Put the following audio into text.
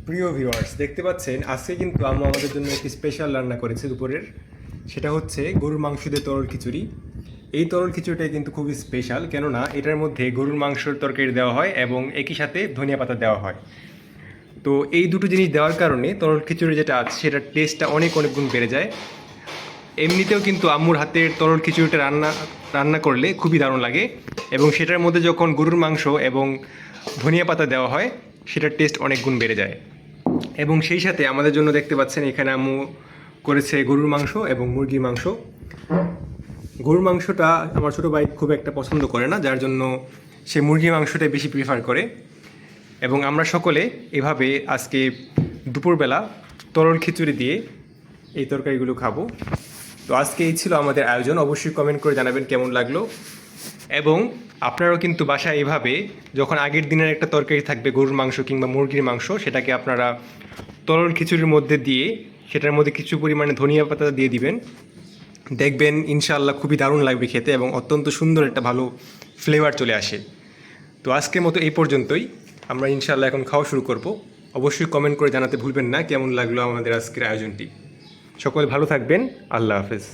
প্রিয় ভিউয়ার্স, দেখতে পাচ্ছেন আজকে কিন্তু আম্মু আমাদের জন্য একটি স্পেশাল রান্না করেছে দুপুরের। সেটা হচ্ছে গরুর মাংস দিয়ে তরল খিচুড়ি। এই তরল খিচুড়িটা কিন্তু খুবই স্পেশাল, কেননা এটার মধ্যে গরুর মাংসের তরকারি দেওয়া হয় এবং একই সাথে ধনিয়া পাতা দেওয়া হয়। তো এই দুটো জিনিস দেওয়ার কারণে তরল খিচুড়ি যেটা আছে সেটার টেস্টটা অনেক অনেক গুণ বেড়ে যায়। এমনিতেও কিন্তু আম্মুর হাতের তরল খিচুড়িটা রান্না রান্না করলে খুবই দারুণ লাগে, এবং সেটার মধ্যে যখন গরুর মাংস এবং ধনিয়া পাতা দেওয়া হয় সেটার টেস্ট অনেক গুণ বেড়ে যায়। এবং সেই সাথে আমাদের জন্য দেখতে পাচ্ছেন এখানে আম্মু করেছে গরুর মাংস এবং মুরগির মাংস। গরুর মাংসটা আমার ছোটো ভাই খুব একটা পছন্দ করে না, যার জন্য সে মুরগির মাংসটাই বেশি প্রিফার করে। এবং আমরা সকলে এভাবে আজকে দুপুরবেলা তরল খিচুড়ি দিয়ে এই তরকারিগুলো খাবো। তো আজকে এই ছিল আমাদের আয়োজন। অবশ্যই কমেন্ট করে জানাবেন কেমন লাগলো। এবং আপনারাও কিন্তু বাসায় এভাবে যখন আগের দিনের একটা তরকারি থাকবে গরুর মাংস কিংবা মুরগির মাংস, সেটাকে আপনারা তরল খিচুড়ির মধ্যে দিয়ে সেটার মধ্যে কিছু পরিমাণে ধনিয়া পাতা দিয়ে দিবেন। দেখবেন ইনশাআল্লাহ খুবই দারুণ লাগবে খেতে এবং অত্যন্ত সুন্দর একটা ভালো ফ্লেভার চলে আসে। তো আজকের মতো এই পর্যন্তই। আমরা ইনশাআল্লাহ এখন খাওয়া শুরু করব। অবশ্যই কমেন্ট করে জানাতে ভুলবেন না কেমন লাগলো আমাদের আজকের আয়োজনটি। সকলে ভালো থাকবেন। আল্লাহ হাফেজ।